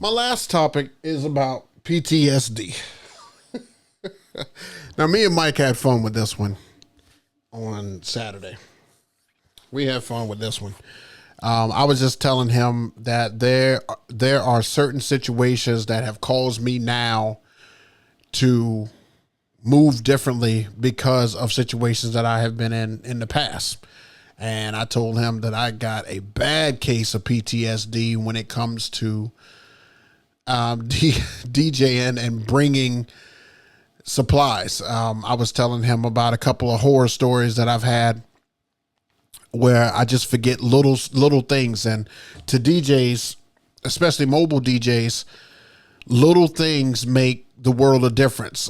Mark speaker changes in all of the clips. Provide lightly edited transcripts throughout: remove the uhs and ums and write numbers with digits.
Speaker 1: My last topic is about PTSD. Now, me and Mike had fun with this one on Saturday. We had fun with this one. I was just telling him that there are certain situations that have caused me now to move differently because of situations that I have been in the past. And I told him that I got a bad case of PTSD when it comes to DJing and bringing supplies. I was telling him about a couple of horror stories that I've had where I just forget little things. And to DJs, especially mobile DJs, little things make the world of difference.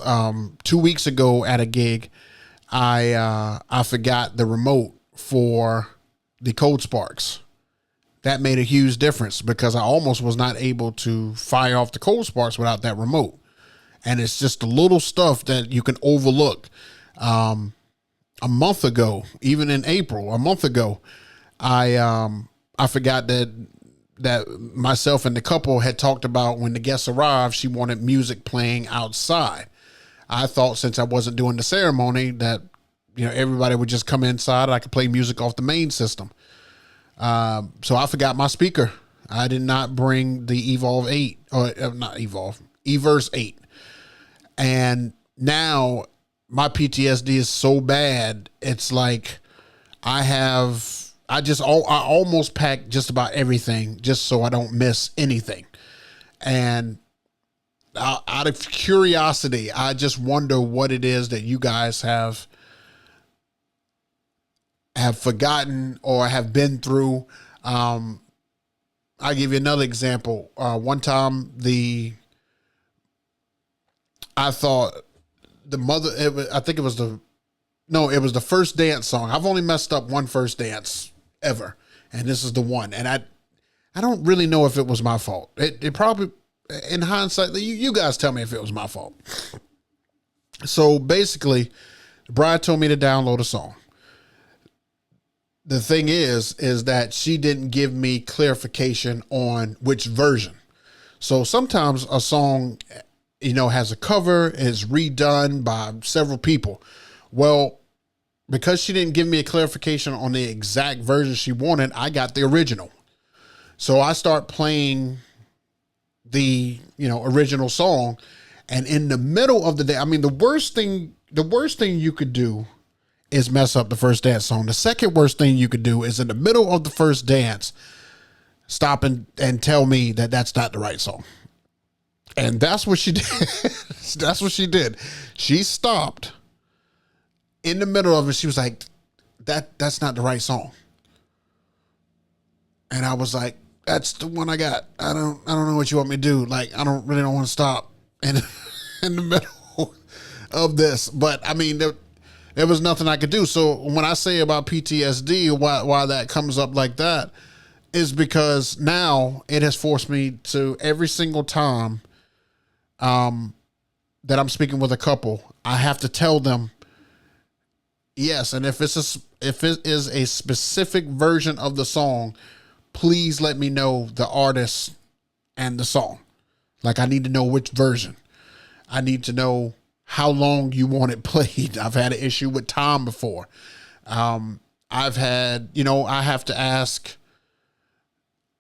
Speaker 1: 2 weeks ago at a gig, I forgot the remote for the Code Sparks. That made a huge difference because I almost was not able to fire off the Code Sparks without that remote. And it's just the little stuff that you can overlook. A month ago, even in April, a month ago, I forgot that myself and the couple had talked about when the guests arrived, she wanted music playing outside. I thought since I wasn't doing the ceremony that, everybody would just come inside and I could play music off the main system. So I forgot my speaker. I did not bring the Evolve 8 or not Evolve, Everse 8. And now my PTSD is so bad. It's like I almost packed just about everything just so I don't miss anything. And out of curiosity, I just wonder what it is that you guys have forgotten or have been through. I'll give you another example. One time I thought the mother, it was the first dance song. I've only messed up one first dance ever, and this is the one. And I don't really know if it was my fault. It probably, in hindsight, you guys tell me if it was my fault. So basically, the bride told me to download a song. The thing is that she didn't give me clarification on which version. So sometimes a song, has a cover, is redone by several people. Well, because she didn't give me a clarification on the exact version she wanted, I got the original. So I start playing the, original song. And in the middle of the day, the worst thing you could do is mess up the first dance song. The second worst thing you could do is in the middle of the first dance, stop and tell me that that's not the right song. And that's what she did. That's what she did. She stopped in the middle of it. She was like, that's not the right song. And I was like, that's the one I got. I don't know what you want me to do. Like, I don't want to stop in the middle of this. But there was nothing I could do. So when I say about PTSD, why that comes up like that is because now it has forced me to every single time that I'm speaking with a couple, I have to tell them yes. And if it is a specific version of the song, please let me know the artist and the song. Like, I need to know which version. I need to know how long you want it played. I've had an issue with time before. I've had, I have to ask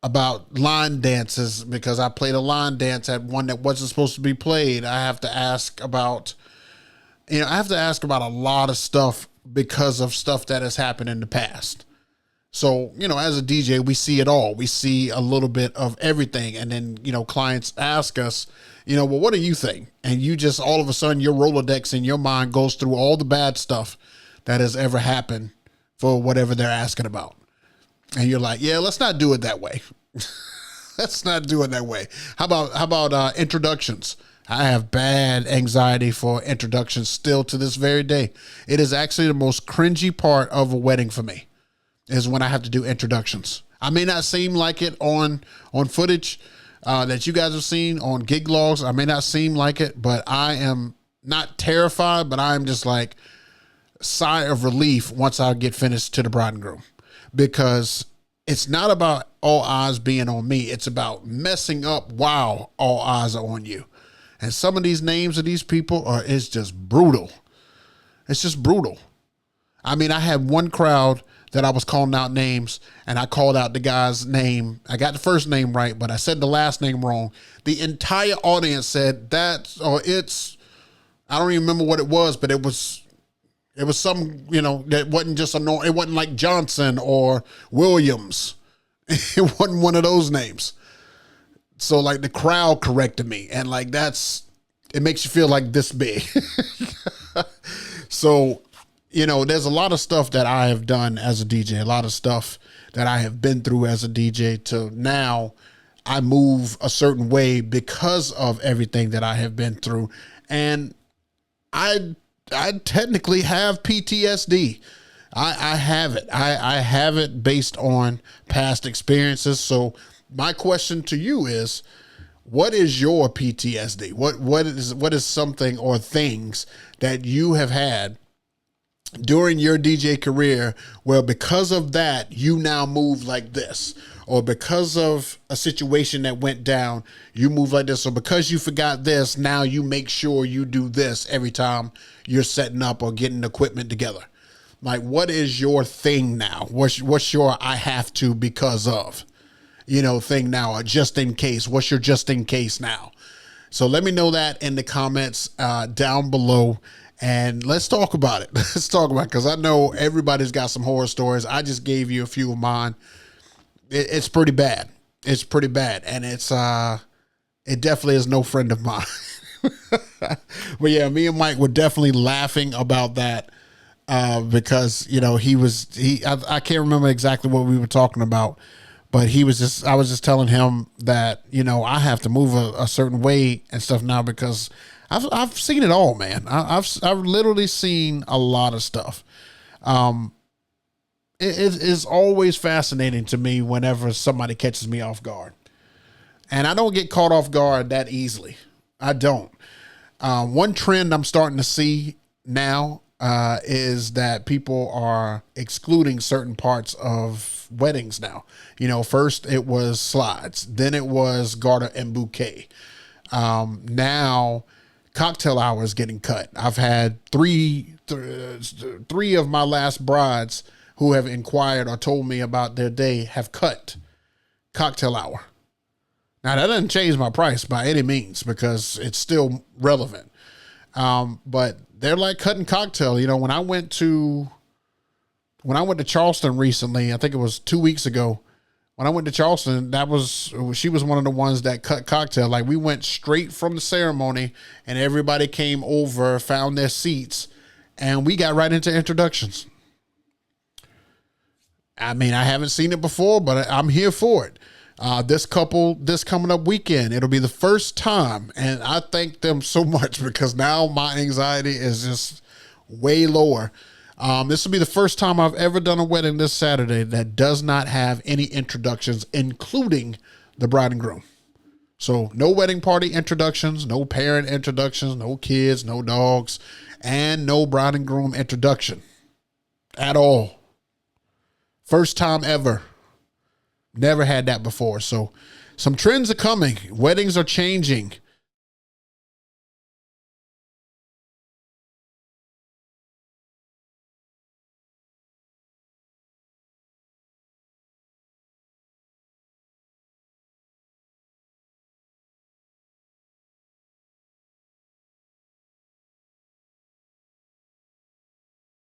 Speaker 1: about line dances because I played a line dance at one that wasn't supposed to be played. I have to ask about, a lot of stuff because of stuff that has happened in the past. So, as a DJ, we see it all. We see a little bit of everything. And then, clients ask us, well, what do you think? And you just, all of a sudden, your Rolodex in your mind goes through all the bad stuff that has ever happened for whatever they're asking about. And you're like, yeah, let's not do it that way. Let's not do it that way. How about introductions? I have bad anxiety for introductions still to this very day. It is actually the most cringy part of a wedding for me is when I have to do introductions. I may not seem like it on footage that you guys have seen on gig logs. I may not seem like it, but I am not terrified, but I'm just like sigh of relief once I get finished to the bride and groom, because it's not about all eyes being on me. It's about messing up while all eyes are on you. And some of these names of these people it's just brutal. It's just brutal. I mean, I had one crowd that I was calling out names, and I called out the guy's name. I got the first name right, but I said the last name wrong. The entire audience said I don't even remember what it was, but it was some, that wasn't just it wasn't like Johnson or Williams. It wasn't one of those names. So like the crowd corrected me, and like it makes you feel like this big. So, there's a lot of stuff that I have done as a DJ, a lot of stuff that I have been through as a DJ to now I move a certain way because of everything that I have been through. And I technically have PTSD. I have it. I have it based on past experiences. So my question to you is, what is your PTSD? What is something or things that you have had during your DJ career where because of that, you now move like this? Or because of a situation that went down, you move like this. Or because you forgot this, now you make sure you do this every time you're setting up or getting equipment together. Like, what is your thing now? What's your I have to because of, thing now? Or just in case? What's your just in case now? So let me know that in the comments down below. And let's talk about it. Let's talk about it, because I know everybody's got some horror stories. I just gave you a few of mine. It's pretty bad. It's pretty bad. And it definitely is no friend of mine. But yeah, me and Mike were definitely laughing about that because, I can't remember exactly what we were talking about, but I was just telling him that, I have to move a certain way and stuff now because I've seen it all, man. I've literally seen a lot of stuff. It's always fascinating to me whenever somebody catches me off guard. And I don't get caught off guard that easily. I don't. One trend I'm starting to see now is that people are excluding certain parts of weddings now. First it was slides, then it was garter and bouquet. Now cocktail hour is getting cut. I've had three of my last brides who have inquired or told me about their day have cut cocktail hour. Now that doesn't change my price by any means because it's still relevant. But they're like cutting cocktail. When I went to Charleston recently, I think it was 2 weeks ago, when I went to Charleston, she was one of the ones that cut cocktail. Like we went straight from the ceremony and everybody came over, found their seats, and we got right into introductions. I mean, I haven't seen it before, but I'm here for it. This couple, this coming up weekend, it'll be the first time, and I thank them so much because now my anxiety is just way lower. This will be the first time I've ever done a wedding this Saturday that does not have any introductions, including the bride and groom. So no wedding party introductions, no parent introductions, no kids, no dogs, and no bride and groom introduction at all. First time ever. Never had that before. So some trends are coming. Weddings are changing.